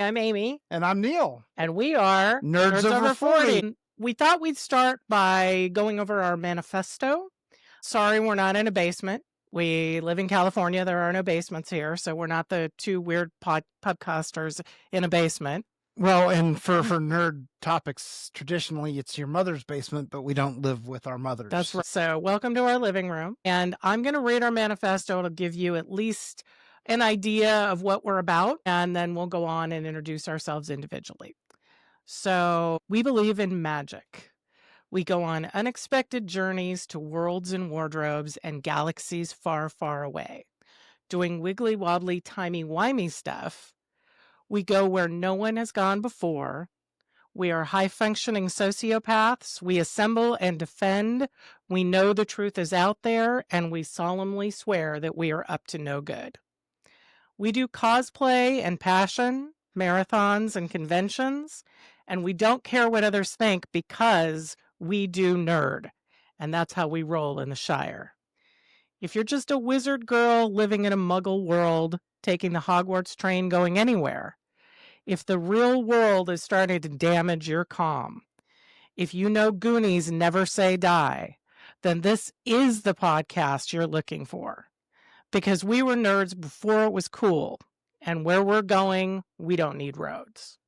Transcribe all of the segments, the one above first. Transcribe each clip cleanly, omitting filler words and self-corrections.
I'm Amy. And I'm Neil. And we are Nerds Over 40. We thought we'd start by going over our manifesto. Sorry, we're not in a basement. We live in California. There are no basements here, so we're not the two weird podcasters in a basement. Well, and for nerd topics, traditionally it's your mother's basement, but we don't live with our mothers. That's right. So welcome to our living room. And I'm going to read our manifesto to give you at least an idea of what we're about, and then we'll go on and introduce ourselves individually. So we believe in magic. We go on unexpected journeys to worlds and wardrobes and galaxies far, far away. Doing wiggly wobbly, timey-wimey stuff. We go where no one has gone before. We are high-functioning sociopaths. We assemble and defend. We know the truth is out there, and we solemnly swear that we are up to no good. We do cosplay and passion, marathons and conventions, and we don't care what others think because we do nerd, and that's how we roll in the Shire. If you're just a wizard girl living in a muggle world, taking the Hogwarts train going anywhere, if the real world is starting to damage your calm, if you know Goonies never say die, then this is the podcast you're looking for. Because we were nerds before it was cool, and where we're going, we don't need roads.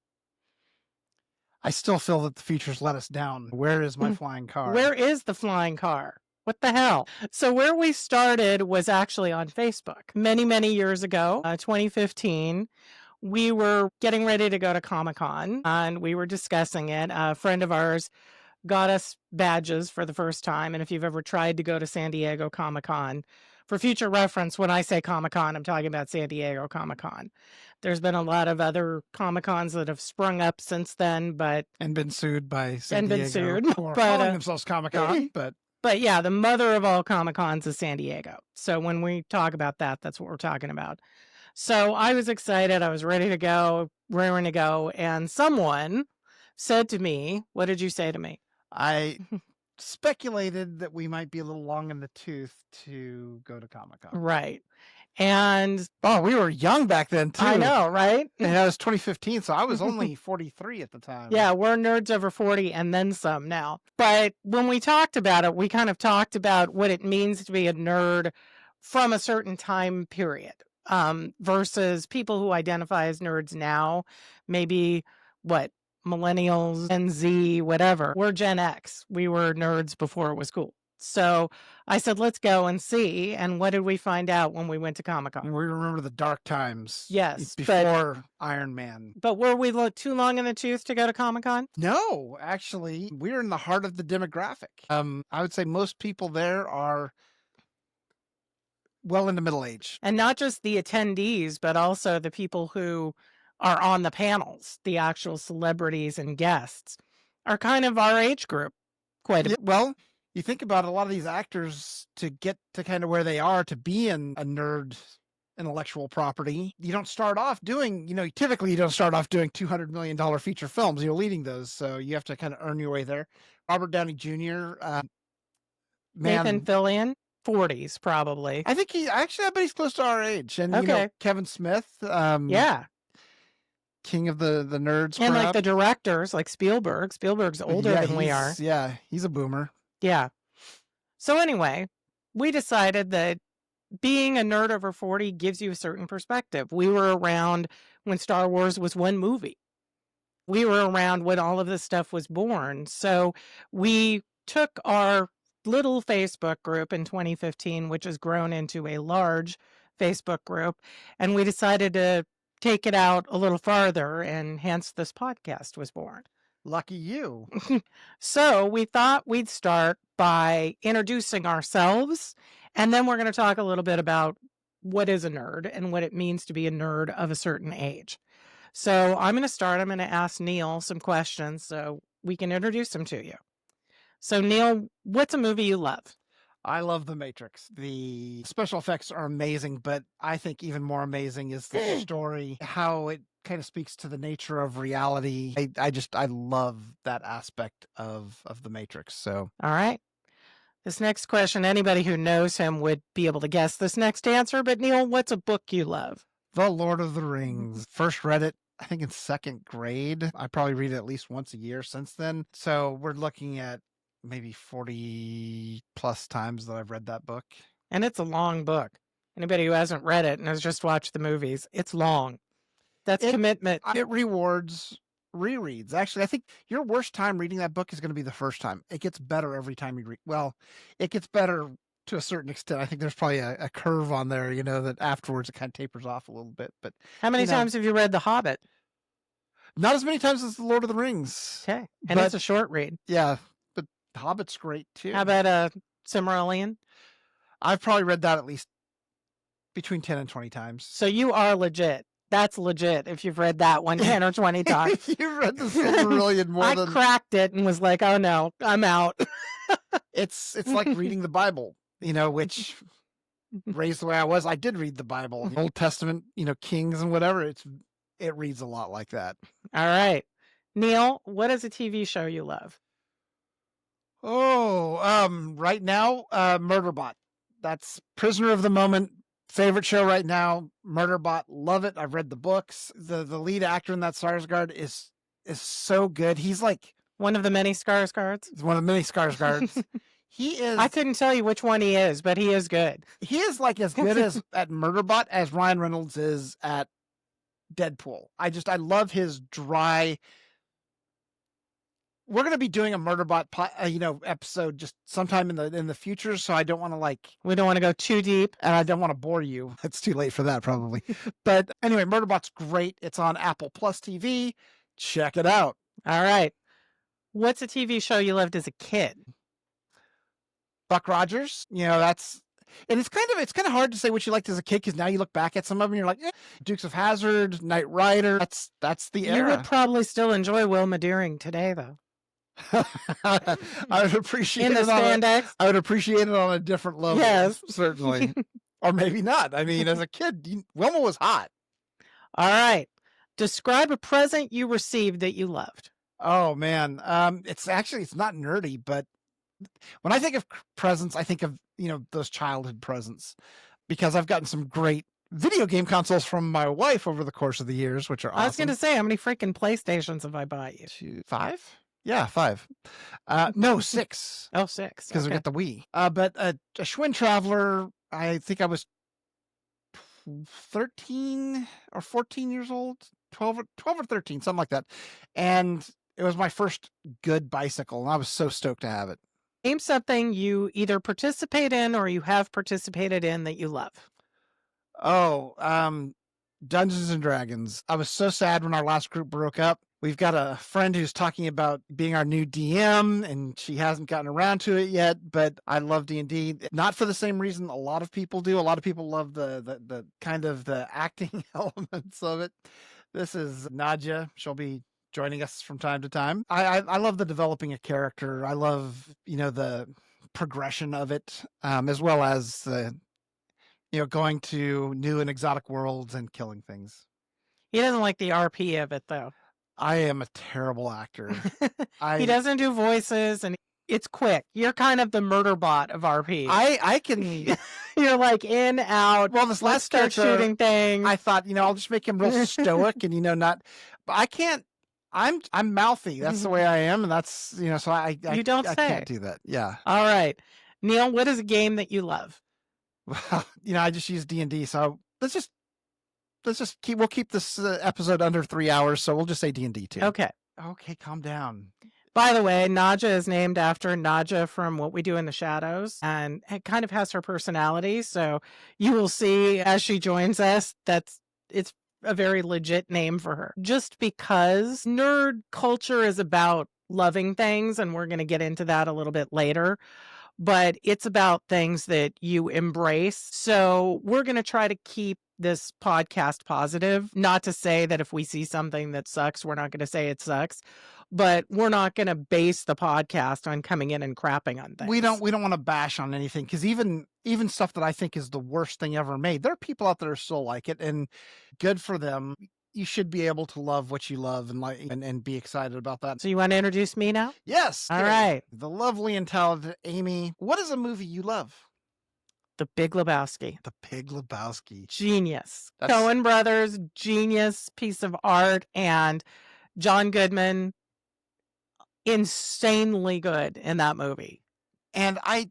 I still feel that the future's let us down. Where is my flying car? Where is the flying car? What the hell? So where we started was actually on Facebook. Many, many years ago, 2015, we were getting ready to go to Comic-Con, and we were discussing it. A friend of ours got us badges for the first time, and if you've ever tried to go to San Diego Comic-Con, for future reference, when I say Comic-Con, I'm talking about San Diego Comic-Con. There's been a lot of other Comic-Cons that have sprung up since then, and been sued by San Diego. For but, calling themselves Comic-Con, But yeah, the mother of all Comic-Cons is San Diego. So when we talk about that, that's what we're talking about. So I was excited. I was ready to go, raring to go. And someone said to me, what did you say to me? I speculated that we might be a little long in the tooth to go to Comic-Con. Right. And we were young back then too. I know, right? And that was 2015, so I was only 43 at the time. Yeah, we're nerds over 40 and then some now. But when we talked about it, we kind of talked about what it means to be a nerd from a certain time period versus people who identify as nerds now, maybe millennials, Gen Z, whatever. We're Gen X. We were nerds before it was cool. So I said, let's go and see. And what did we find out when we went to Comic-Con? We remember the dark times. Yes. Before Iron Man. But were we too long in the tooth to go to Comic-Con? No, actually, we're in the heart of the demographic. I would say most people there are well into middle age. And not just the attendees, but also the people who are on the panels, the actual celebrities and guests, are kind of our age group. Quite a bit. Well, you think about a lot of these actors to get to kind of where they are to be in a nerd intellectual property. You don't start off doing, typically you don't start off doing $200 million feature films. You're leading those. So you have to kind of earn your way there. Robert Downey Jr. Nathan Fillion, 40s probably. I think I bet he's close to our age. And Kevin Smith. Yeah. King of the nerds. And like the directors, like Spielberg. Spielberg's older than we are. Yeah, he's a boomer. Yeah. So anyway, we decided that being a nerd over 40 gives you a certain perspective. We were around when Star Wars was one movie. We were around when all of this stuff was born. So we took our little Facebook group in 2015, which has grown into a large Facebook group, and we decided to take it out a little farther, and hence this podcast was born. Lucky you. So we thought we'd start by introducing ourselves, and then we're going to talk a little bit about what is a nerd and what it means to be a nerd of a certain age. So I'm going to start. I'm going to ask Neil some questions so we can introduce him to you. So Neil, what's a movie you love? I love The Matrix. The special effects are amazing, but I think even more amazing is the story, how it kind of speaks to the nature of reality. I love that aspect of The Matrix. So, all right. This next question, anybody who knows him would be able to guess this next answer. But Neil, what's a book you love? The Lord of the Rings. First read it I think in second grade. I probably read it at least once a year since then. So we're looking at maybe 40 plus times that I've read that book. And it's a long book. Anybody who hasn't read it and has just watched the movies, it's long. That's It commitment. it rewards rereads. Actually, I think your worst time reading that book is going to be the first time. It gets better every time you read. Well, it gets better to a certain extent. I think there's probably a curve on there, that afterwards it kind of tapers off a little bit. But How many you know, times have you read The Hobbit? not as many times as the Lord of the Rings. Okay. And But it's a short read. yeah, but Hobbit's great too. How about Silmarillion? I've probably read that at least between 10 and 20 times. So you are legit. That's legit if you've read that one 10 or 20 times. You've read the Silmarillion more than... I cracked it and was like, oh no, I'm out. It's like reading the Bible, which raised the way I was. I did read the Bible, Old Testament, Kings and whatever. It reads a lot like that. All right. Neil, what is a TV show you love? Oh, right now, Murderbot. That's Prisoner of the Moment. Favorite show right now, Murderbot. Love it. I've read the books. The lead actor in that Skarsgård is so good. He's like one of the many Skarsgårds. One of the many Skarsgårds. He is. I couldn't tell you which one he is, but he is good. He is like as good as at Murderbot as Ryan Reynolds is at Deadpool. I love his dry. We're going to be doing a Murderbot, episode just sometime in the future. So I don't want to we don't want to go too deep, and I don't want to bore you. It's too late for that probably. But anyway, Murderbot's great. It's on Apple Plus TV. Check it out. All right. What's a TV show you loved as a kid? Buck Rogers. And it's kind of hard to say what you liked as a kid because now you look back at some of them and you're like, Dukes of Hazzard, Knight Rider. That's the era. You would probably still enjoy Wilma Deering today, though. I would appreciate in the spandex. I would appreciate it on a different level. Yes, certainly, or maybe not. I mean, as a kid, Wilma was hot. All right, describe a present you received that you loved. Oh man, it's not nerdy, but when I think of presents, I think of those childhood presents because I've gotten some great video game consoles from my wife over the course of the years, which are awesome. I was going to say, how many freaking PlayStations have I bought you? 5? Yeah, 5. No, 6. Oh, 6. Because we got the Wii. But a Schwinn Traveler, I think I was 13 or 14 years old, 12 or 13, something like that. And it was my first good bicycle, and I was so stoked to have it. Name something you either participate in or you have participated in that you love. Oh, Dungeons and Dragons. I was so sad when our last group broke up. We've got a friend who's talking about being our new DM, and she hasn't gotten around to it yet, but I love D&D. Not for the same reason a lot of people do. A lot of people love the kind of the acting elements of it. This is Nadja. She'll be joining us from time to time. I love the developing a character. I love, the progression of it, as well as the, going to new and exotic worlds and killing things. He doesn't like the RP of it, though. I am a terrible actor. He doesn't do voices, and it's quick. You're kind of the murder bot of RP. I can... You're like in, out. Well, this last start shooting things. I thought, I'll just make him real stoic and, not... But I can't... I'm mouthy. That's the way I am, and that's, so I you don't I say. can't do that. Yeah. All right. Neil, what is a game that you love? Well, I just use D&D, so we'll keep this episode under 3 hours, so we'll just say D&D too. Okay, calm down. By the way, Nadja is named after Nadja from What We Do in the Shadows, and it kind of has her personality, so you will see as she joins us it's a very legit name for her. Just because nerd culture is about loving things, and we're going to get into that a little bit later, but it's about things that you embrace. So we're going to try to keep this podcast positive. Not to say that if we see something that sucks, we're not going to say it sucks, but we're not going to base the podcast on coming in and crapping on things. We don't want to bash on anything, because even stuff that I think is the worst thing ever made, there are people out there who still like it, and good for them. You should be able to love what you love and be excited about that. So you want to introduce me now? Yes. All right. The lovely and talented Amy. What is a movie you love? The Big Lebowski. The Big Lebowski. Genius. That's Coen Brothers, genius piece of art, and John Goodman, insanely good in that movie. and I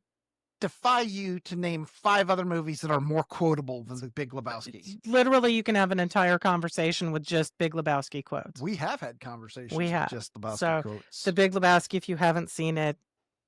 defy you to name 5 other movies that are more quotable than The Big Lebowski. Literally, you can have an entire conversation with just Big Lebowski quotes. We have had conversations We with have. just Lebowski So, quotes. The Big Lebowski, if you haven't seen it,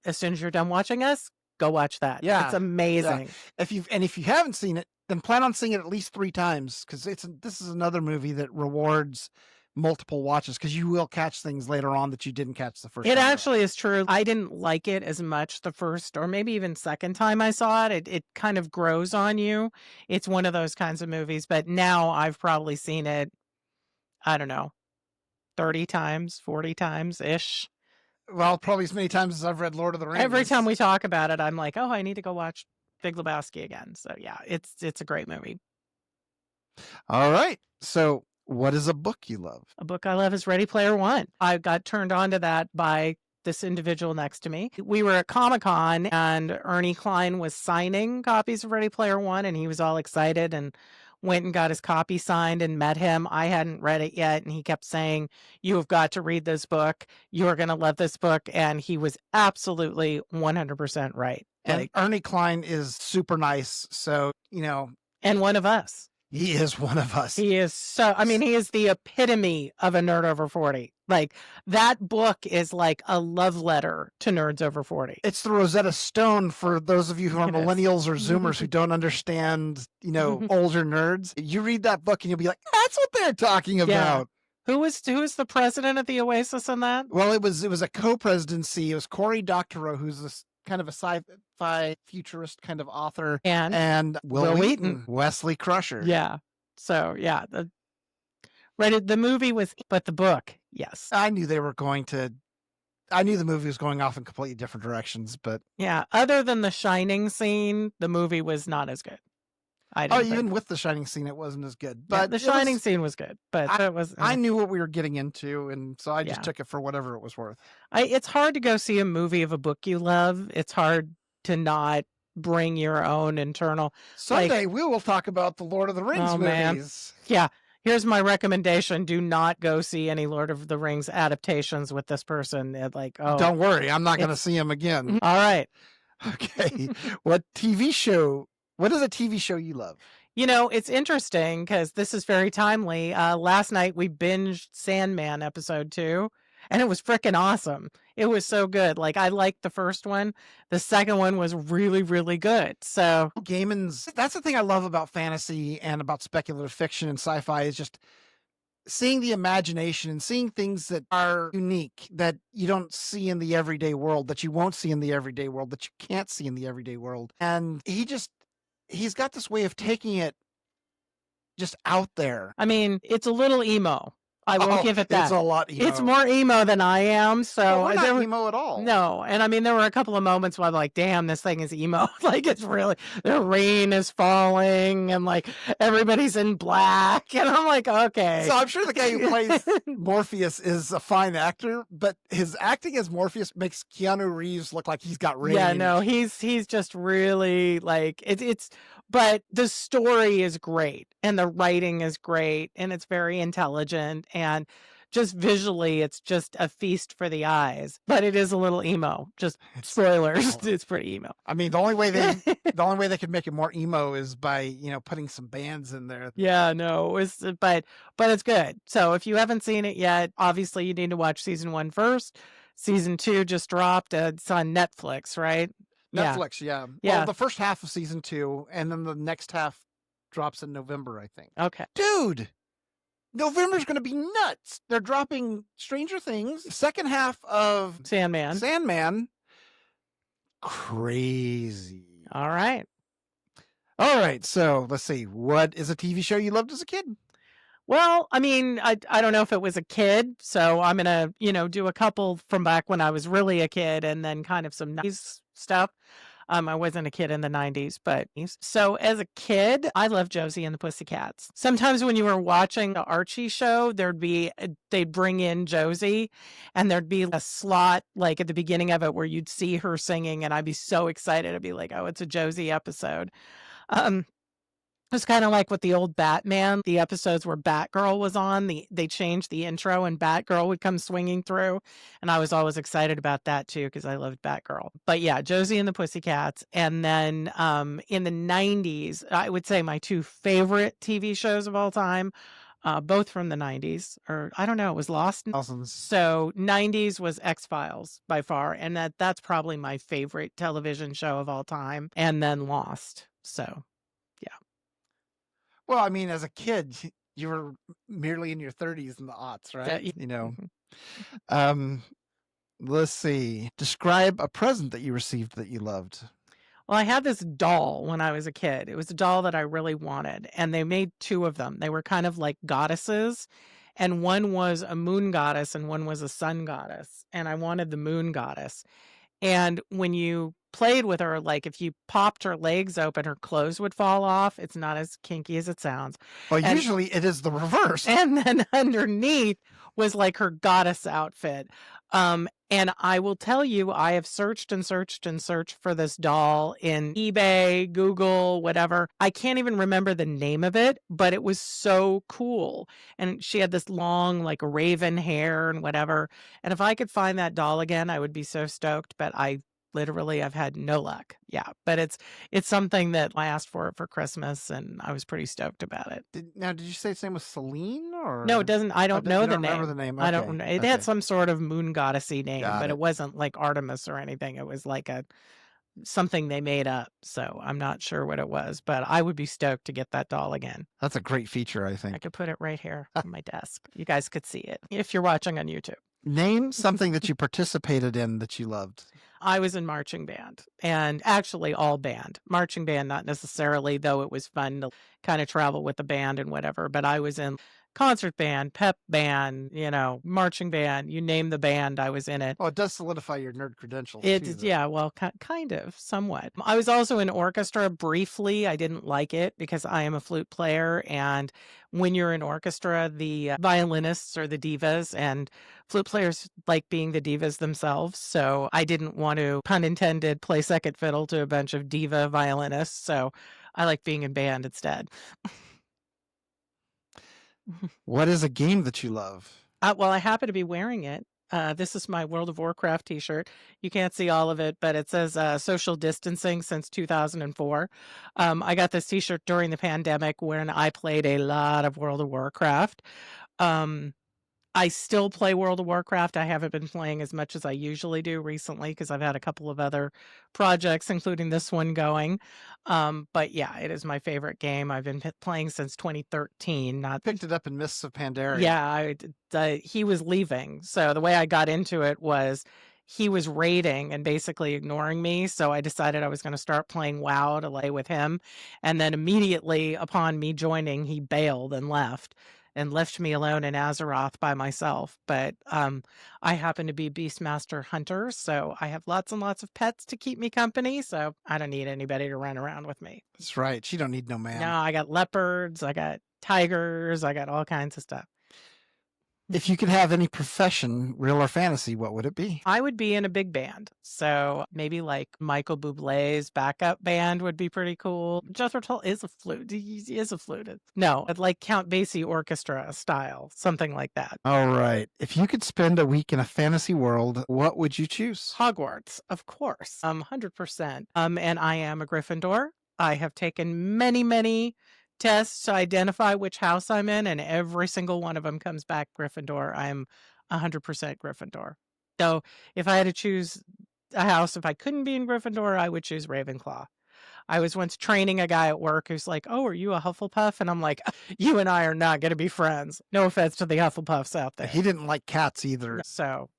as soon as you're done watching us, go watch that. Yeah, It's amazing. If you haven't seen it, then plan on seeing it at least 3 times, because this is another movie that rewards multiple watches, because you will catch things later on that you didn't catch the first It time around. actually is true. I didn't like it as much the first or maybe even second time I saw it. It kind of grows on you. It's one of those kinds of movies, but now I've probably seen it, I don't know, 30 times, 40 times ish. Well, probably as many times as I've read Lord of the Rings. Every time we talk about it, I'm like, oh, I need to go watch Big Lebowski again. So yeah, it's a great movie. All right. So, what is a book you love? A book I love is Ready Player One. I got turned on to that by this individual next to me. We were at Comic-Con and Ernie Klein was signing copies of Ready Player One, and he was all excited and went and got his copy signed and met him. I hadn't read it yet, and he kept saying, "You have got to read this book. You are going to love this book." And he was absolutely 100% right. And Ernie Klein is super nice. So, And one of us. he is one of us. He is so, I mean, he is the epitome of a nerd over 40. Like, that book is like a love letter to nerds over 40. It's the Rosetta Stone for those of you who are It is. millennials or Zoomers who don't understand, older nerds. You read that book and you'll be like, that's what they're talking about. Who was the president of the Oasis in that? Well, it was a co-presidency. It was Cory Doctorow, who's this kind of a sci-fi futurist kind of author, and Will Wheaton, Wesley Crusher. Yeah. So yeah, the movie was, but the book, yes. I knew the movie was going off in completely different directions, but yeah, other than the Shining scene, the movie was not as good. Even with the Shining scene, it wasn't as good. But the Shining scene was good, but it was. I knew what we were getting into, and so I just took it for whatever it was worth. It's hard to go see a movie of a book you love. It's hard to not bring your own internal. Someday we will talk about the Lord of the Rings movies. Man. Yeah. Here's my recommendation. Do not go see any Lord of the Rings adaptations with this person. Don't worry. I'm not going to see him again. All right. Okay. What is a TV show you love? It's interesting because this is very timely. Last night we binged Sandman episode 2, and it was freaking awesome. It was so good. Like, I liked the first one. The second one was really, really good. So that's the thing I love about fantasy and about speculative fiction and sci-fi, is just seeing the imagination and seeing things that are unique, that you don't see in the everyday world, that you won't see in the everyday world, that you can't see in the everyday world. And he's got this way of taking it just out there. I mean, it's a little emo. I will give it that. It's a lot emo. It's more emo than I am. So we're not emo at all. No. And I mean, there were a couple of moments where I'm like, damn, this thing is emo. Like, it's really, the rain is falling and like everybody's in black. And I'm like, okay. So I'm sure the guy who plays Morpheus is a fine actor, but his acting as Morpheus makes Keanu Reeves look like he's got range. Yeah, no, he's just really like, but the story is great and the writing is great and it's very intelligent and just visually it's just a feast for the eyes, but it is a little emo. Just spoilers. It's pretty emo. I mean, the only way they could make it more emo is by, putting some bands in there. Yeah, no, but it's good. So if you haven't seen it yet, obviously you need to watch season 1 first. Season 2 just dropped. It's on Netflix, right? Netflix, yeah. Well, the first half of season 2, and then the next half drops in November, I think. Okay. Dude, November's going to be nuts. They're dropping Stranger Things, second half of Sandman. Crazy. All right. So let's see. What is a TV show you loved as a kid? Well, I mean, I don't know if it was a kid, so I'm going to, do a couple from back when I was really a kid and then kind of some nice stuff. I wasn't a kid in the 90s, but so as a kid, I loved Josie and the Pussycats. Sometimes when you were watching the Archie show, they'd bring in Josie and there'd be a slot like at the beginning of it where you'd see her singing and I'd be so excited. I'd be like, "Oh, it's a Josie episode." Um, it's kinda like with the old Batman, the episodes where Batgirl was on, they changed the intro and Batgirl would come swinging through, and I was always excited about that too because I loved Batgirl. But yeah, Josie and the Pussycats, and then, in the '90s, I would say my 2 favorite TV shows of all time, both from the '90s, or I don't know, it was Lost. Thousands. So, '90s was X-Files by far, and that's probably my favorite television show of all time, and then Lost. So, yeah. Well, I mean, as a kid, you were merely in your 30s in the aughts, right? That Mhm. Um, let's see. Describe a present that you received that you loved. Well, I had this doll when I was a kid. It was a doll that I really wanted, and they made 2 of them. They were kind of like goddesses, and one was a moon goddess and one was a sun goddess, and I wanted the moon goddess. And when you played with her, like, if you popped her legs open, her clothes would fall off. It's not as kinky as it sounds. Well, And usually it is the reverse. and then underneath was, like, her goddess outfit. And I will tell you, I have searched and searched and searched for this doll in eBay, Google, whatever. I can't even remember the name of it, but it was so cool. And she had this long, like, raven hair and whatever. And if I could find that doll again, I would be so stoked, but I've had no luck. Yeah, but it's something that I asked for it for Christmas, and I was pretty stoked about it. Now, did you say its name was Celine No, it or? doesn't. I Oh, don't you know the don't remember the name. name? I don't Okay. know. It had Okay. some sort of moon goddessy name, Got but it. it wasn't like Artemis or anything. It was like a something they made up. So I'm not sure what it was, but I would be stoked to get that doll again. That's a great feature, I I think. could put it right here on my desk. You guys could see it if you're watching on YouTube. Name something that you participated in that you loved. I was in marching band and actually all band. Marching band, not necessarily, though it was fun to kind of travel with the band and whatever, but I was in concert band, pep band, marching band, you name the band, I was in it. Oh, it does solidify your nerd credentials It too, is, though. yeah, well, kind of, somewhat. I was also in orchestra briefly. I didn't like it because I am a flute player, and when you're in orchestra, the violinists are the divas, and flute players like being the divas themselves. So I didn't want to, pun intended, play second fiddle to a bunch of diva violinists. So I like being in band instead. What is a game that you love? Well, I happen to be wearing it. This is my World of Warcraft t-shirt. You can't see all of it, but it says social distancing since 2004. I got this t-shirt during the pandemic when I played a lot of World of Warcraft. Um, I still play World of Warcraft. I haven't been playing as much as I usually do recently because I've had a couple of other projects, including this one going. But yeah, it is my favorite game. I've been playing since 2013. Not Picked it up in Mists of Pandaria. Yeah, he was leaving. So the way I got into it was he was raiding and basically ignoring me. So I decided I was going to start playing WoW to lay with him. And then immediately upon me joining, he bailed and left me alone in Azeroth by myself. But I happen to be Beastmaster Hunter, so I have lots and lots of pets to keep me company. So I don't need anybody to run around with me. That's right. She don't need no man. No, I got leopards, I got tigers, I got all kinds of stuff. If you could have any profession, real or fantasy, what would it be? I would be in a big band. So maybe like Michael Bublé's backup band would be pretty cool. Jethro Tull is a flute. He is a flutist. No, I'd like Count Basie orchestra style, something like that. All right. If you could spend a week in a fantasy world, what would you choose? Hogwarts, of course. 100%. And I am a Gryffindor. I have taken many, many tests to identify which house I'm in, and every single one of them comes back Gryffindor. I'm 100% Gryffindor. So if I had to choose a house, if I couldn't be in Gryffindor, I would choose Ravenclaw. I was once training a guy at work who's like, "Oh, are you a Hufflepuff?" And I'm like, "You and I are not going to be friends." No offense to the Hufflepuffs out there. He didn't like cats either. So,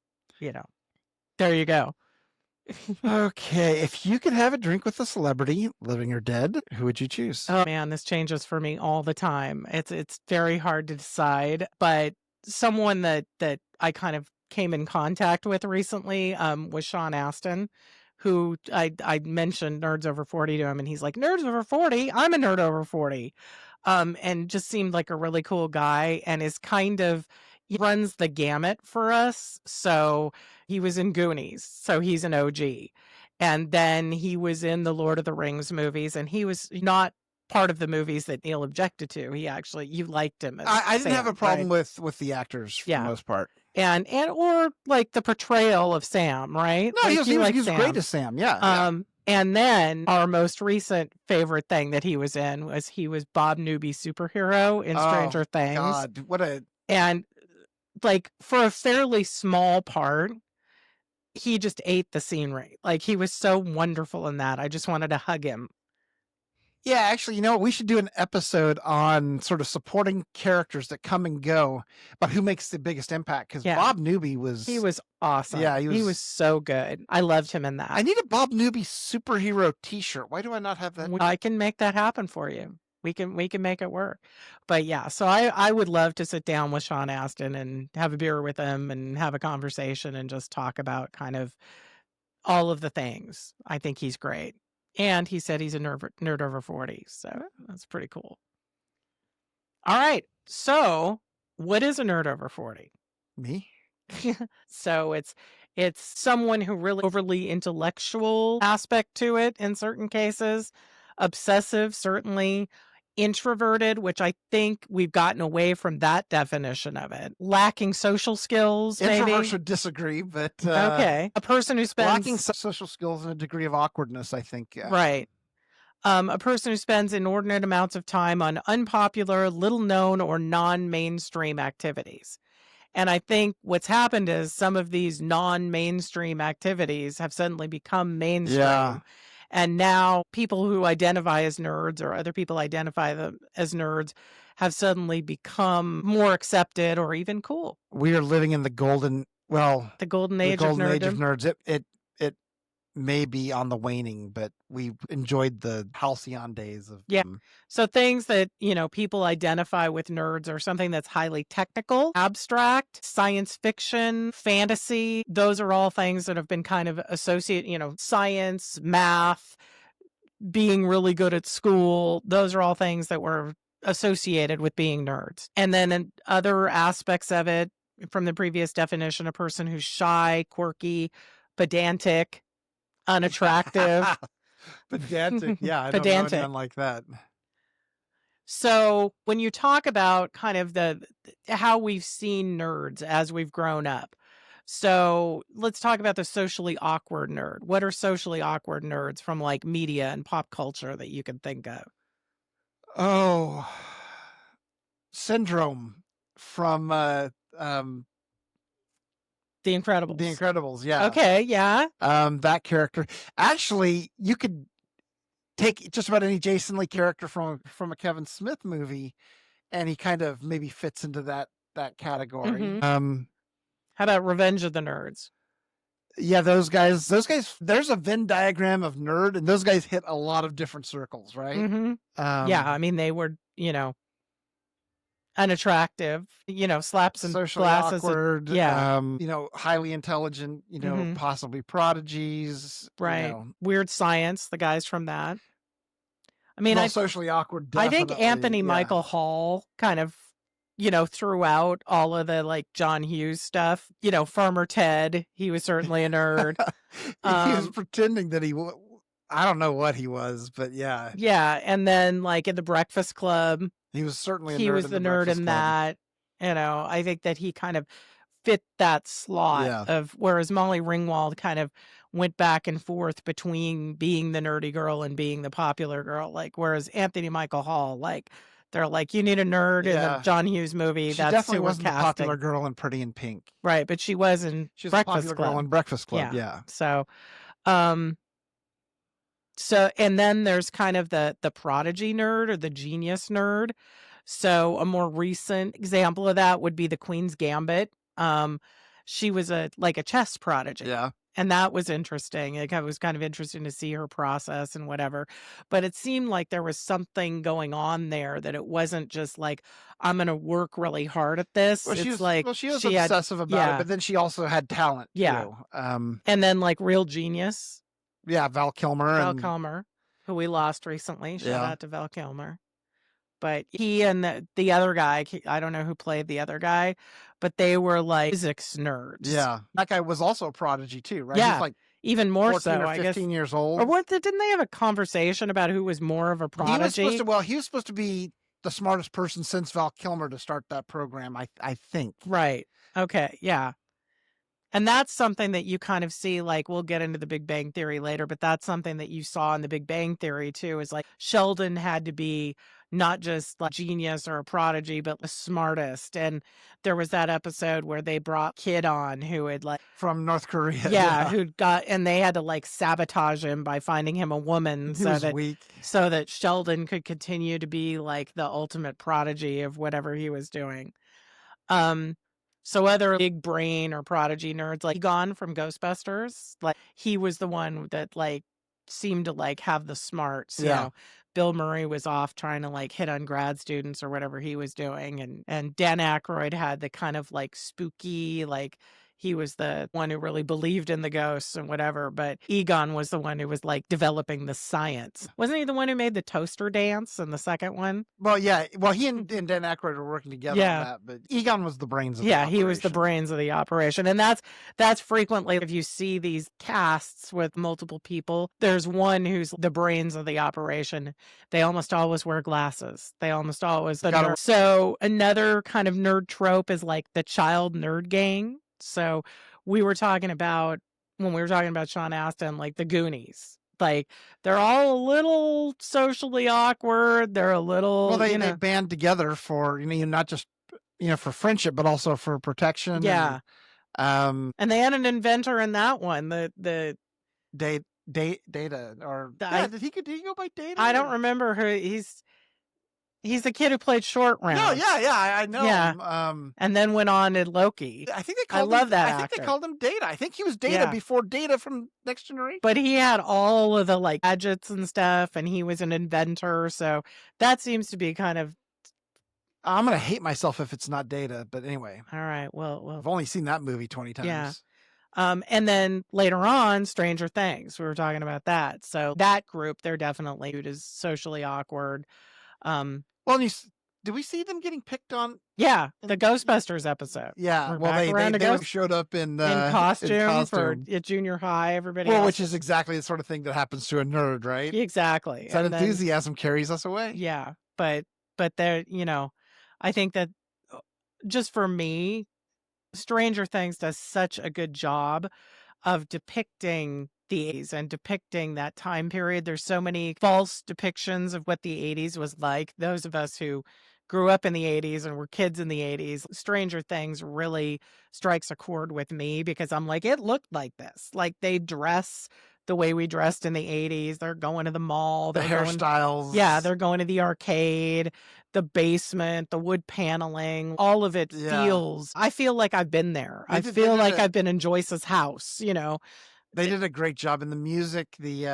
there you go. Okay. If you could have a drink with a celebrity, living or dead, who would you choose? Oh man, this changes for me all the time. It's very hard to decide, but someone that I kind of came in contact with recently was Sean Astin, who I mentioned Nerds Over 40 to him, and he's like, "Nerds Over 40? I'm a nerd over 40." And just seemed like a really cool guy and is kind of he runs the gamut for us. So he was in Goonies, so he's an OG. And then he was in the Lord of the Rings movies, and he was not part of the movies that Neil objected to. He actually you liked him as I didn't have a Sam, right? problem with the actors for the Yeah. most part. And or like the portrayal of Sam, right? No, he Like was you he was like he was great Sam. as Sam. Yeah. And then our most recent favorite thing that he was in was he was Bob Newby superhero in Oh Stranger Things. God, what a And like for a fairly small part, he just ate the scenery. Like he was so wonderful in that. I just wanted to hug him. yeah. Actually, you know what? We should do an episode on sort of supporting characters that come and go, but who makes the biggest impact? Because Yeah. Bob Newby was He was awesome. Yeah, He was so good. I loved him in that. I need a Bob Newby superhero T-shirt. Why do I not have that? I can make that happen for you. We can make it work. But yeah, so I would love to sit down with Sean Astin and have a beer with him and have a conversation and just talk about kind of all of the things. I think he's great. And he said he's a nerd over 40. So that's pretty cool. All right. So what is a nerd over 40? Me? So it's someone who really overly intellectual aspect to it in certain cases, obsessive certainly, introverted, which I think we've gotten away from that definition of it, lacking social skills maybe. Introverts would disagree, but Okay, a person who lacking spends social skills and a degree of awkwardness, I think. right. A person who spends inordinate amounts of time on unpopular, little known, or non mainstream activities. And I think what's happened is some of these non-mainstream activities have suddenly become mainstream. Yeah. And now people who identify as nerds or other people identify them as nerds have suddenly become more accepted or even cool. We are living in the golden The golden age of age of nerddom. nerds. It may be on the waning, but we enjoyed the halcyon days of Yeah. So things that, people identify with nerds are something that's highly technical, abstract, science fiction, fantasy. Those are all things that have been kind of associated, science, math, being really good at school. Those are all things that were associated with being nerds. And then in other aspects of it, from the previous definition, a person who's shy, quirky, pedantic, unattractive. pedantic. Yeah, I don't know Pedantic. anyone like that. So when you talk about kind of how we've seen nerds as we've grown up, so let's talk about the socially awkward nerd. What are socially awkward nerds from like media and pop culture that you can think of? Oh, Syndrome from The Incredibles. The Incredibles, yeah. Okay, yeah. That character. Actually, you could take just about any Jason Lee character from a Kevin Smith movie, and he kind of maybe fits into that category. Mhm. How about Revenge of the Nerds? Yeah, those guys. There's a Venn diagram of nerd, and those guys hit a lot of different circles, right? Yeah, I mean they were, unattractive, slaps and socially glasses. awkward. Yeah. Highly intelligent. Mhm. Possibly prodigies. Right. Weird Science, the guys from that. I mean, Well, socially awkward. I think definitely, Anthony yeah. Michael Hall kind of, throughout all of the like John Hughes stuff, Farmer Ted, he was certainly a nerd. He was pretending that I don't know what he was, but yeah. Yeah. And then like in the Breakfast Club, he was certainly a nerd. He was the nerd in that. I think that he kind of fit that slot of whereas Molly Ringwald kind of went back and forth between being the nerdy girl and being the popular girl. Like whereas Anthony Michael Hall, like they're like, you need a nerd in the John Hughes movie. She That's definitely who we're wasn't the casting. popular girl in Pretty in Pink. Right, but she was in She was Breakfast a popular Club. girl in Breakfast Club. Yeah. So and then there's kind of the prodigy nerd or the genius nerd. So a more recent example of that would be the Queen's Gambit. She was a chess prodigy. Yeah. And that was interesting. It was kind of interesting to see her process and whatever. But it seemed like there was something going on there that it wasn't just like, I'm going to work really hard at this. Well, she was she had, obsessive about it, but then she also had talent. Yeah. Too. And then like real genius. Yeah, Val Kilmer Val and Kilmer, who we lost recently. Shout yeah. out to Val Kilmer. But he and the other guy, I don't know who played the other guy, but they were like physics nerds. Yeah. That guy was also a prodigy too, right? He's Yeah, like even more 14 so, or I guess. 15 years Or old. what? Didn't they have a conversation about who was more of a He was supposed to prodigy? well, he was supposed to be the smartest person since Val Kilmer to start that program, I think. Right. Okay. Yeah. And that's something that you kind of see, like, we'll get into the Big Bang Theory later, but that's something that you saw in the Big Bang Theory too, is like Sheldon had to be not just like genius or a prodigy, but the smartest. And there was that episode where they brought Kid on who had like, From North Korea, yeah, yeah. who'd got, and they had to like sabotage him by finding him a woman He was weak. so that Sheldon could continue to be like the ultimate prodigy of whatever he was doing. Um, so other big brain or prodigy nerds, like Egon from Ghostbusters, like he was the one that like seemed to like have the smarts, you Yeah. know. Bill Murray was off trying to like hit on grad students or whatever he was doing, and Dan Aykroyd had the kind of like spooky, like he was the one who really believed in the ghosts and whatever, but Egon was the one who was like developing the science. Wasn't he the one who made the toaster dance in the second one? Well, yeah. Well, he and Dan Aykroyd were working together on Yeah. that, but Egon was the brains of the Yeah, he was the operation. brains of the operation. And that's frequently if you see these casts with multiple people, there's one who's the brains of the operation. They almost always wear glasses. They almost always the Gotta nerd. So another kind of nerd trope is like the child nerd gang. So we were talking about when we were talking about Sean Astin, like the Goonies. Like they're all a little socially awkward. They're a little, Well, they you know, band together for, not just, for friendship, but also for protection yeah. and And they had an inventor in that one. The Data or I did he go by Data? I don't remember who he's the kid who played Short Round. No, yeah, I know Yeah. him. And then went on in Loki. I think they I called love that I think actor. they called him Data. I think he was Data Yeah. before Data from Next Generation. But he had all of the like gadgets and stuff, and he was an inventor. So that seems to be kind of I'm gonna hate myself if it's not Data, but anyway. all right. Well, I've only seen that movie 20 times. yeah. And then later on, Stranger Things. We were talking about that. So that group, they're definitely viewed as socially awkward. Well, did we see them getting picked on? Yeah, the Ghostbusters episode. Yeah, We're well, back around to they Ghost showed up in costume for costume. at junior high. Everybody Well, else which is exactly the sort of thing that happens to a nerd, right? exactly. That And then, enthusiasm carries us away. yeah, but there, I think that just for me, Stranger Things does such a good job of depicting the 80s and depicting that time period. There's so many false depictions of what the 80s was like. Those of us who grew up in the 80s and were kids in the 80s, Stranger Things really strikes a chord with me because I'm like, it looked like this. Like they dress the way we dressed in the 80s. They're going to the mall. The hairstyles. Yeah, they're going to the arcade, the basement, the wood paneling, all of it feels, I feel like I've been there. I feel like I've been in Joyce's house, They did a great job in the music, the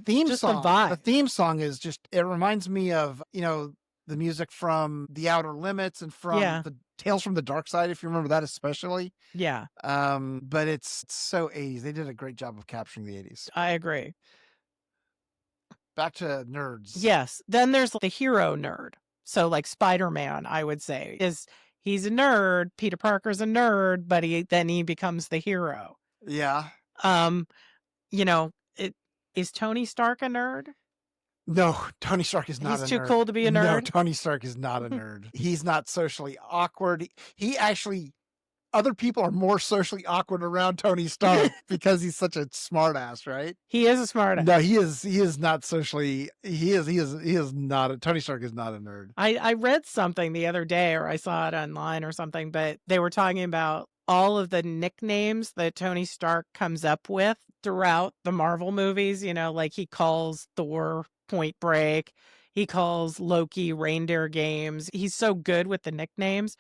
theme Just the song. vibe. The theme song is it reminds me of, the music from The Outer Limits and from the Tales from the Dark Side, if you remember that especially. Yeah. But it's so 80s. They did a great job of capturing the 80s. I agree. Back to nerds. Yes. Then there's the hero nerd. So like Spider-Man, I would say, he's a nerd. Peter Parker's a nerd, but then he becomes the hero. Yeah. Is Tony Stark a nerd? No, Tony Stark is not a nerd. He's too cool to be a nerd? No, Tony Stark is not a nerd. He's not socially awkward. He actually, other people are more socially awkward around Tony Stark because he's such a smart ass, right? He is a smart ass. No, he is not socially, he is not, Tony Stark is not a nerd. I read something the other day, or I saw it online or something, but they were talking about all of the nicknames that Tony Stark comes up with throughout the Marvel movies. Like he calls Thor Point Break. He calls Loki Reindeer Games. He's so good with the nicknames.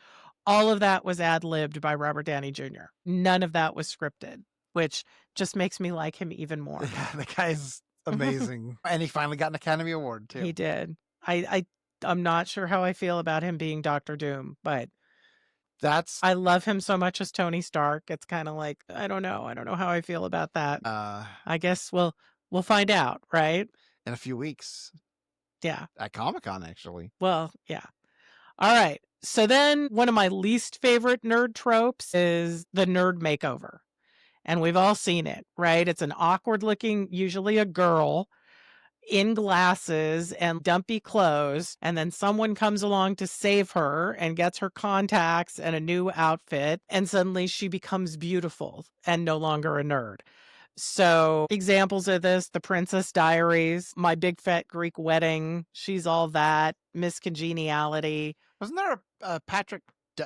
All of that was ad-libbed by Robert Downey Jr. None of that was scripted, which just makes me like him even more. Yeah, the guy's amazing. And he finally got an Academy Award too. He did. I'm not sure how I feel about him being Doctor Doom, but That's I love him so much as Tony Stark. It's kinda like, I don't know. I don't know how I feel about that. uh I guess we'll find out, right? in a few weeks Yeah. at Comic-Con, actually. Well, yeah. All right. So then one of my least favorite nerd tropes is the nerd makeover. And we've all seen it, right? It's an awkward looking, usually a girl in glasses and dumpy clothes, and then someone comes along to save her and gets her contacts and a new outfit, and suddenly she becomes beautiful and no longer a nerd. So, examples of this: The Princess Diaries, My Big Fat Greek Wedding, She's All That, Miss Congeniality. Wasn't there a Patrick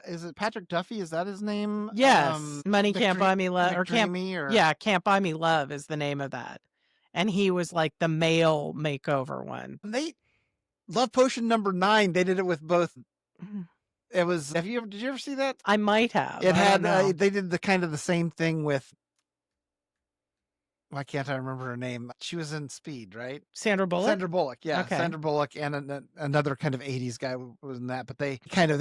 is it Patrick Duffy? Is that his name? Yes, Money Can't Buy Me Love, or can't, McDreamy or yeah, Can't Buy Me Love is the name of that. And he was like the male makeover one. they Love Potion number 9, they did it with both. Mm, It was have you ever did you ever see that? I might have. It I don't had know. they did the kind of the same thing with why can't I remember her name? She was in Speed, right? Sandra Bullock? Sandra Bullock, yeah, Okay. Sandra Bullock, and another kind of '80s guy was in that. But they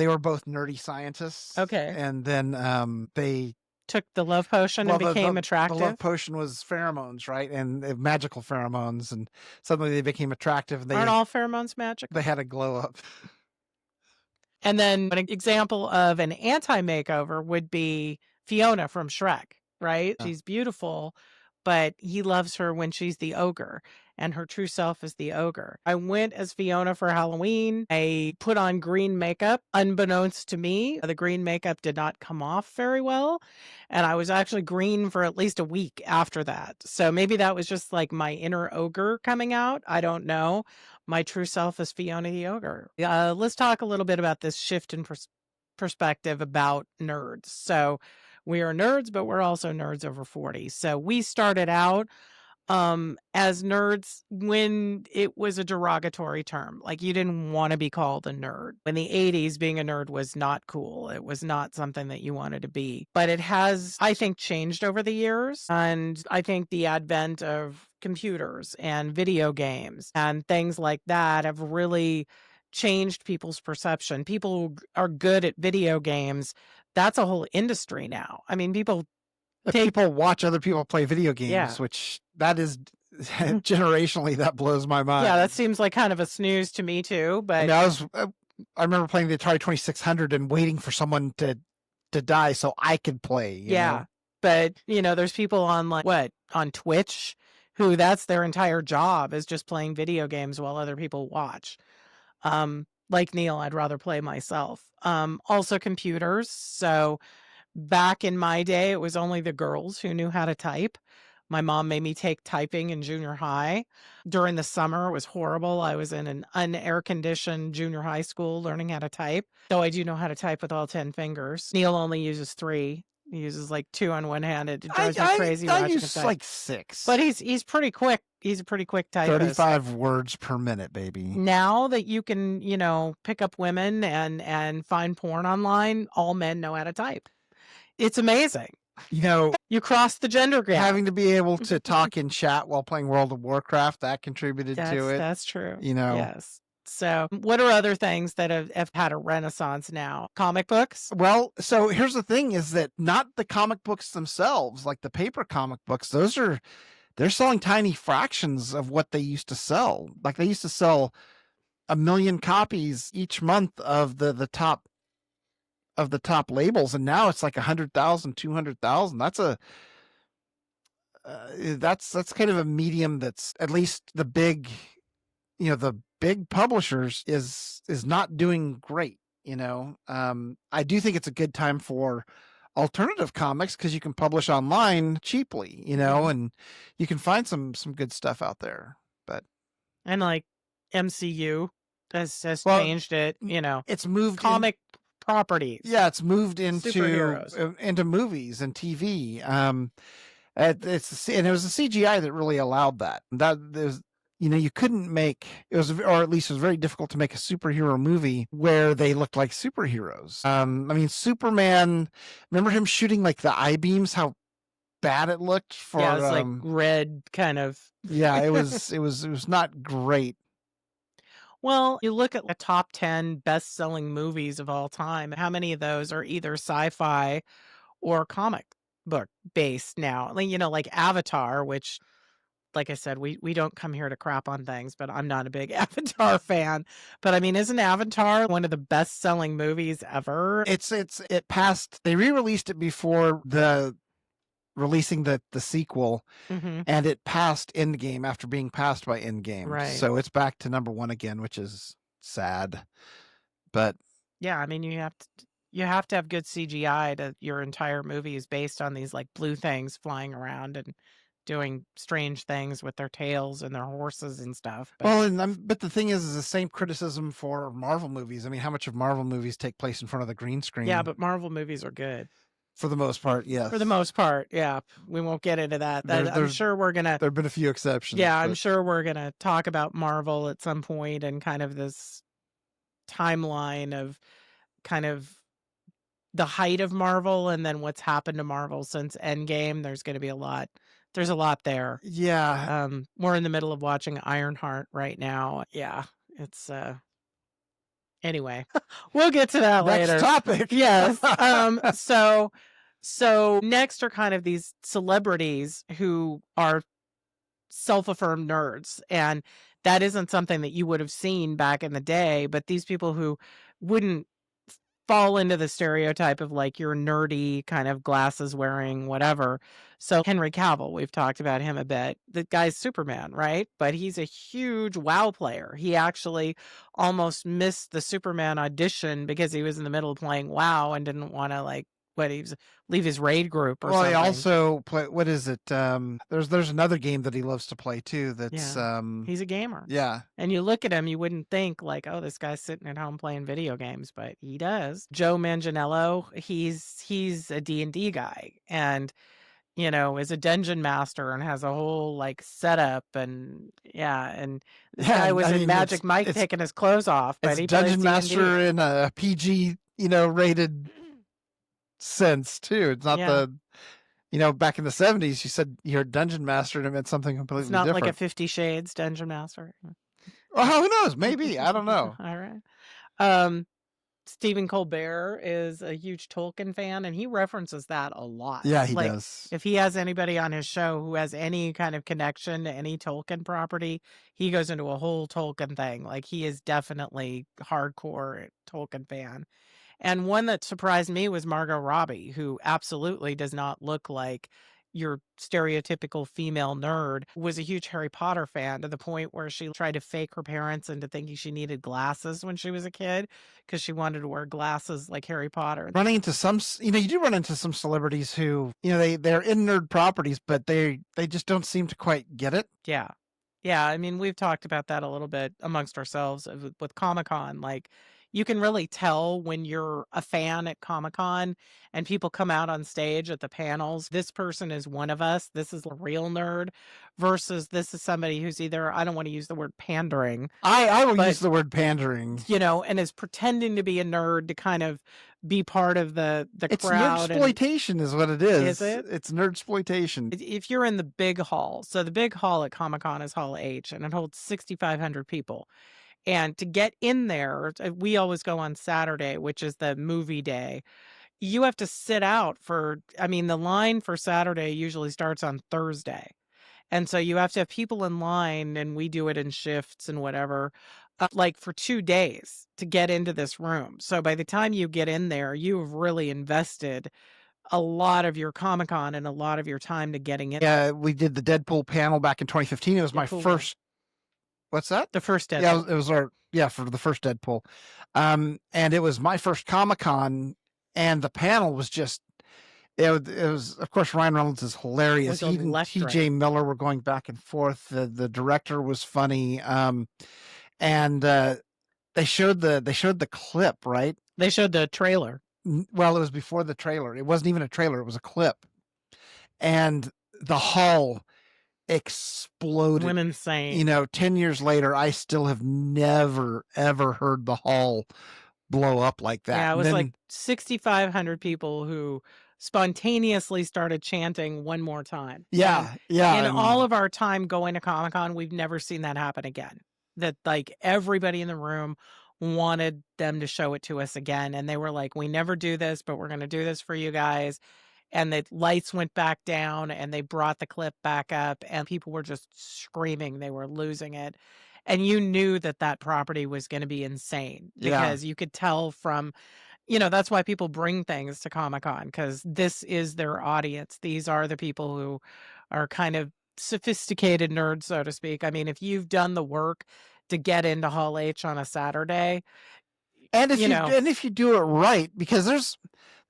were both nerdy scientists. Okay. And then they Took the love potion and became the attractive? love potion was pheromones, right? And magical pheromones, and suddenly they became attractive. And Aren't all pheromones magical? they had a glow up. And then an example of an anti-makeover would be Fiona from Shrek, right? Yeah. She's beautiful, but he loves her when she's the ogre, and her true self is the ogre. I went as Fiona for Halloween. I put on green makeup. Unbeknownst to me, the green makeup did not come off very well, and I was actually green for at least a week after that. So maybe that was just like my inner ogre coming out. I don't know. My true self is Fiona the ogre. Let's talk a little bit about this shift in perspective about nerds. So we are nerds, but we're also nerds over 40. So we started out as nerds when it was a derogatory term. Like, you didn't want to be called a nerd. In the 80s, being a nerd was not cool. It was not something that you wanted to be. But it has, I think, changed over the years. And I think the advent of computers and video games and things like that have really changed people's perception. People who are good at video games, that's a whole industry now. I mean, people take, People watch other people play video games, yeah. which that is generationally that blows my mind. Yeah, that seems like kind of a snooze to me too, I but mean, I remember playing the Atari 2600 and waiting for someone to die so I could play. You yeah. know? But, there's people on on Twitch who that's their entire job is just playing video games while other people watch. Like Neil, I'd rather play myself. Also computers. So back in my day, it was only the girls who knew how to type. My mom made me take typing in junior high. During the summer, it was horrible. I was in an unair conditioned junior high school learning how to type. Though I do know how to type with all 10 fingers. Neil only uses 3. He uses like 2 on one hand. It drives me crazy I watching him use type. like 6. But he's pretty quick. He's a pretty quick typist. 35 words per minute, baby. Now that you can, pick up women and find porn online, all men know how to type. It's amazing. You cross the gender gap. Having to be able to talk in chat while playing World of Warcraft, that contributed to it. That's true. Yes. So what are other things that have had a renaissance now? Comic books? Well, so here's the thing is that not the comic books themselves, like the paper comic books, they're selling tiny fractions of what they used to sell. Like they used to sell 1 million copies each month of the top labels, and now it's like 100,000, 200,000. That's kind of a medium that's at least the big publishers is not doing great. I do think it's a good time for alternative comics because you can publish online cheaply, and you can find some good stuff out there. But and like MCU has changed it, it's moved comic properties. Yeah, it's moved into superheroes. Movies and TV. And it was the CGI that really allowed that. That there's you couldn't make or at least it was very difficult to make a superhero movie where they looked like superheroes. I mean, Superman, remember him shooting like the eye beams, how bad it looked for it's like red kind of. Yeah, it was not great. Well, you look at the top 10 best-selling movies of all time, how many of those are either sci-fi or comic book based now? Like, like Avatar, which, like I said, we don't come here to crap on things, but I'm not a big Avatar fan. But I mean, isn't Avatar one of the best-selling movies ever? It passed. They re-released it before the releasing the sequel, Mhm. and it passed Endgame after being passed by Endgame. Right. So it's back to number one again, which is sad. But Yeah, I mean, you have to have good CGI to your entire movie is based on these, like, blue things flying around and doing strange things with their tails and their horses and stuff, but well, and but the thing is the same criticism for Marvel movies. I mean, how much of Marvel movies take place in front of the green yeah, screen? but Marvel movies are good. For the most part, For the yes. most part, yeah, we won't get into that. That There's I'm there's sure we're gonna there've been a few exceptions, yeah, I'm but sure we're gonna talk about Marvel at some point and kind of this timeline of kind of the height of Marvel and then what's happened to Marvel since Endgame. There's a lot there. yeah. We're in the middle of watching Ironheart right now. Yeah, it's, anyway, we'll get to that Next later. topic. Yes, so next are kind of these celebrities who are self-affirmed nerds, and that isn't something that you would have seen back in the day, but these people who wouldn't fall into the stereotype of like your nerdy kind of glasses wearing whatever. So Henry Cavill, we've talked about him a bit. The guy's Superman, right? But he's a huge WoW player. He actually almost missed the Superman audition because he was in the middle of playing WoW and didn't want to like what he was leave his raid group or Well, he something. also play what is it? There's another game that he loves to play too. That's Yeah. He's a gamer. yeah. And you look at him, you wouldn't think like, oh, this guy's sitting at home playing video games, but he does. Joe Manganiello, he's a D&D guy and is a dungeon master and has a whole like setup and yeah, and this Yeah, guy and was I in mean Magic Mike it's taking his clothes off, but it's he plays Dungeon D&D. Master in a PG, rated sense too. It's not Yeah. the back in the 70s you said you're a dungeon master and it meant something It's completely not like a different. 50 Shades dungeon master. Well, who knows? Maybe. I don't know. All right. Um Stephen Colbert is a huge Tolkien fan, and he references that a lot. Yeah, he Like, does. if he has anybody on his show who has any kind of connection to any Tolkien property, he goes into a whole Tolkien thing. Like, he is definitely hardcore Tolkien fan. And one that surprised me was Margot Robbie, who absolutely does not look like your stereotypical female nerd, was a huge Harry Potter fan to the point where she tried to fake her parents into thinking she needed glasses when she was a kid because she wanted to wear glasses like Harry Potter. Running into you do run into some celebrities who, they're in nerd properties, but they just don't seem to quite get it. Yeah. Yeah, I mean, we've talked about that a little bit amongst ourselves with Comic-Con. Like, you can really tell when you're a fan at Comic-Con and people come out on stage at the panels. This person is one of us. This is a real nerd versus this is somebody who's either, I don't want to use the word pandering, I will but use the word pandering. and is pretending to be a nerd to kind of be part of the It's crowd. And nerdsploitation is what it is is. it? It's nerdsploitation. If you're in the big hall, so the big hall at Comic-Con is Hall H, and it holds 6,500 people. And to get in there, we always go on Saturday, which is the movie day. You have to sit out I mean, the line for Saturday usually starts on Thursday. And so you have to have people in line, and we do it in shifts and whatever, like for 2 days to get into this room. So by the time you get in there, you've really invested a lot of your Comic-Con and a lot of your time to getting in there. Yeah, we did the Deadpool panel back in 2015. It was my Deadpool 1. first. What's that? The first Yeah, Deadpool. it was our for the first Deadpool, and it was my first Comic Con, and the panel was just it was of course Ryan Reynolds is hilarious. Was He and electric. T.J. Miller were going back and forth. The director was funny, and they showed the clip, right? They showed the trailer. Well, it was before the trailer. It wasn't even a trailer. It was a clip, and the hall exploded. Went insane. 10 years later, I still have never, ever heard the hall blow up like that. Yeah, it And was then, like 6,500 people who spontaneously started chanting one more time. And yeah, yeah. in all And of our time going to Comic-Con, we've never seen that happen again. that, like, everybody in the room wanted them to show it to us again, and they were like, "We never do this, but we're gonna do this for you guys." And the lights went back down, and they brought the clip back up, and people were just screaming, they were losing it, and you knew that that property was gonna be insane Yeah. because you could tell from that's why people bring things to Comic-Con because this is their audience. These are the people who are kind of sophisticated nerds, so to speak. I mean, if you've done the work to get into Hall H on a Saturday, And if you you know and if you do it right, because there's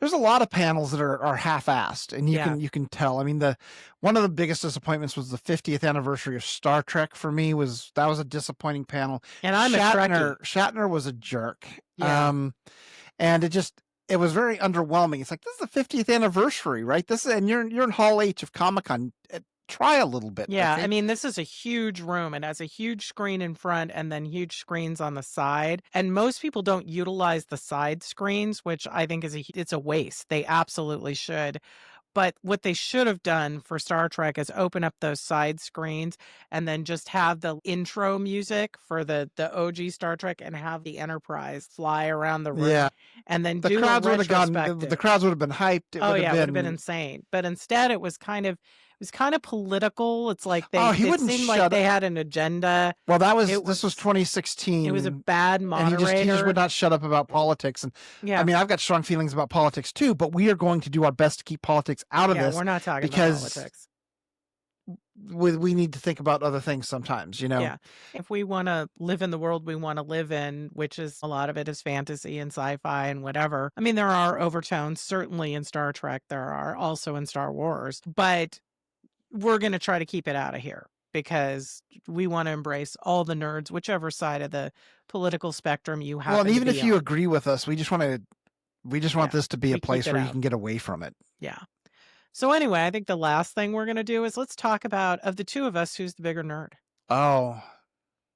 a lot of panels that are half-assed, and Yeah, you can tell. I mean, the one of the biggest disappointments was the 50th anniversary of Star Trek for me. Was a disappointing panel. and I'm a Trekkie. Shatner was a jerk. Yeah. And it was very underwhelming. It's like, this is the 50th anniversary, right? This is, and you're in Hall H of Comic-Con. Try a little bit, Yeah, I okay? mean, this is a huge room. It has a huge screen in front and then huge screens on the side. And most people don't utilize the side screens, which I think it's a waste. They absolutely should. But what they should have done for Star Trek is open up those side screens and then just have the intro music for the OG Star Trek and have the Enterprise fly around the room Yeah. and then The do a crowds would have gone the retrospective. crowds would have been hyped. It Oh, would have yeah, it would've been been, insane, but instead it was kind of political. It's like oh, he it wouldn't seemed like shut they up. had an agenda. Well, It this was was it was a 2016, bad and he just would moderator. not shut up about politics. And I Yeah. mean, I've got strong feelings about politics too, but we are going to do our best to keep politics out of Yeah, this, we're not talking about because politics. we need to think about other things sometimes, you know. Yeah. If we wanna live in the world we wanna live in, which is a lot of it is fantasy and sci-fi and whatever. I mean, there are overtones certainly in Star Trek, there are also in Star Wars, but we're gonna try to keep it out of here because we wanna embrace all the nerds, whichever side of the political spectrum you Well, and happen to even be if you on. agree with us, we just want Yeah. this to be a We keep place it where you out. can get away from it. Yeah. So anyway, I think the last thing we're gonna do is let's talk about of the 2 of us, who's the bigger nerd? Oh,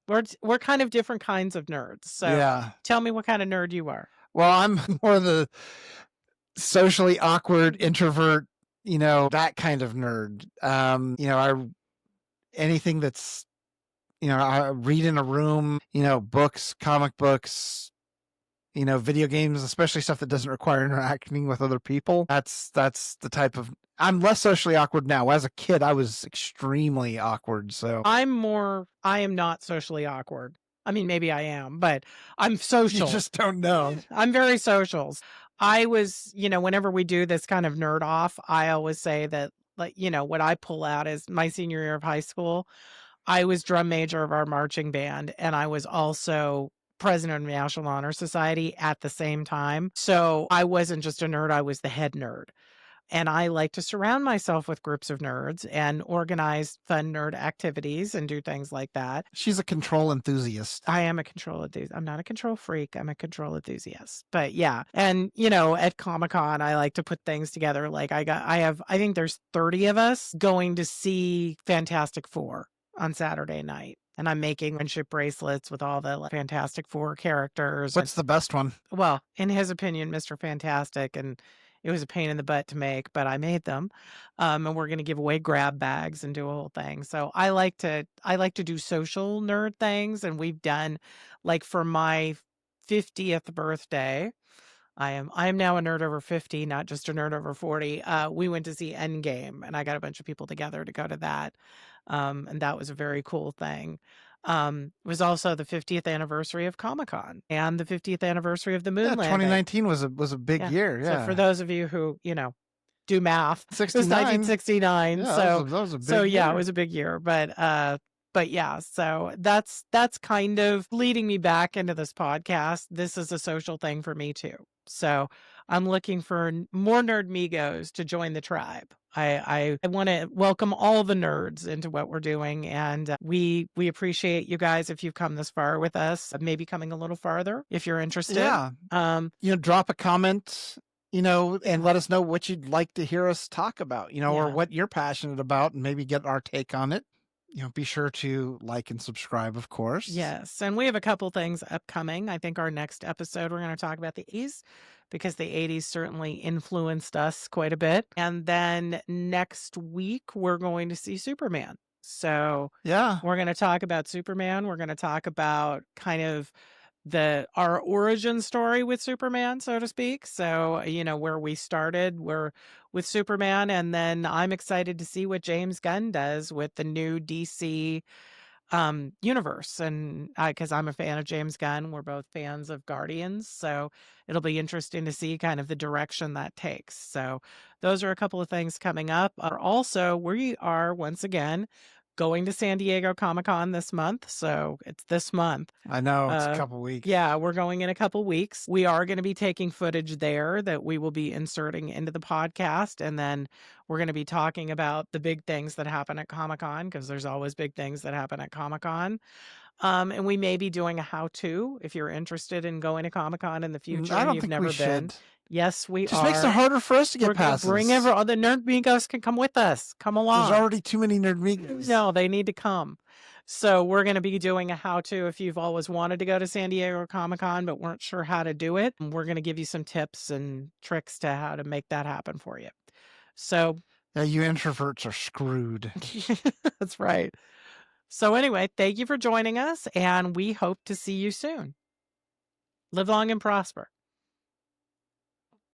We're kind of different kinds of nerds. So yeah. tell me what kind of nerd you are. Well, I'm more the socially awkward introvert, that kind of nerd. I anything that's, I read in a room, books, comic books, video games, especially stuff that doesn't require interacting with other people. That's the type of, I'm less socially awkward now. As a kid, I was extremely awkward. So I am not socially awkward. I mean, maybe I am, but I'm you social. just don't know. I'm very social. I was, whenever we do this kind of nerd off, I always say that, like, what I pull out is my senior year of high school. I was drum major of our marching band, and I was also president of the National Honor Society at the same time. So I wasn't just a nerd, I was the head nerd. And I like to surround myself with groups of nerds and organize fun nerd activities and do things like that. She's a control enthusiast. I am a control enthusiast. I'm not a control freak. I'm a control enthusiast. But yeah. And at Comic-Con, I like to put things together. Like I think there's 30 of us going to see Fantastic Four on Saturday night. And I'm making friendship bracelets with all the Fantastic Four characters. And What's the best one? well, in his opinion, Mr. Fantastic, and it was a pain in the butt to make, but I made them. And we're gonna give away grab bags and do a whole thing. So I like to do social nerd things, and we've done like for my 50th birthday. I am now a nerd over 50, not just a nerd over 40. We went to see Endgame, and I got a bunch of people together to go to that. And that was a very cool thing. It was also the 50th anniversary of Comic-Con and the 50th anniversary of the moon Yeah, landing. 2019 was a big Yeah. year. So for Yeah, those of you who, do math, it was 69. 1969. Yeah, So that was a so big yeah, it year. was a big year, but yeah, so that's kind of leading me back into this podcast. This is a social thing for me too. So I'm looking for more nerd migos to join the tribe. I want to welcome all the nerds into what we're doing, and we appreciate you guys if you've come this far with us. Maybe coming a little farther if you're interested. Yeah, Um, drop a comment, and let us know what you'd like to hear us talk about, or yeah. what you're passionate about, and maybe get our take on it. Be sure to like and subscribe, of course. Yes, and we have a couple things upcoming. I think our next episode, we're going to talk about the 80s because the 80s certainly influenced us quite a bit. And then next week, we're going to see Superman. So Yeah. we're going to talk about Superman. We're going to talk about kind of the our origin story with Superman, so to speak. So, where we started, we're with Superman, and then I'm excited to see what James Gunn does with the new DC universe. And because I'm a fan of James Gunn, we're both fans of Guardians, so it'll be interesting to see kind of the direction that takes. So those are a couple of things coming up. Also, we are once again going to San Diego Comic-Con this month, so it's this month. I know, it's a uh couple weeks. yeah, we're going in a couple weeks. We are going to be taking footage there that we will be inserting into the podcast, and then we're going to be talking about the big things that happen at Comic-Con, because there's always big things that happen at Comic-Con. And we may be doing a how-to if you're interested in going to Comic-Con in the future I and don't you've think we never been. should. Yes, we Just makes it are. harder for us to get We're gonna bring passes. all the Nerd Migos can come with us. Come There's along. already too many Nerdmigos. No, they need to come. So we're going to be doing a how-to if you've always wanted to go to San Diego Comic-Con but weren't sure how to do it. We're going to give you some tips and tricks to how to make that happen for you. So Yeah, you introverts are screwed. that's right. So anyway, thank you for joining us, and we hope to see you soon. Live long and prosper.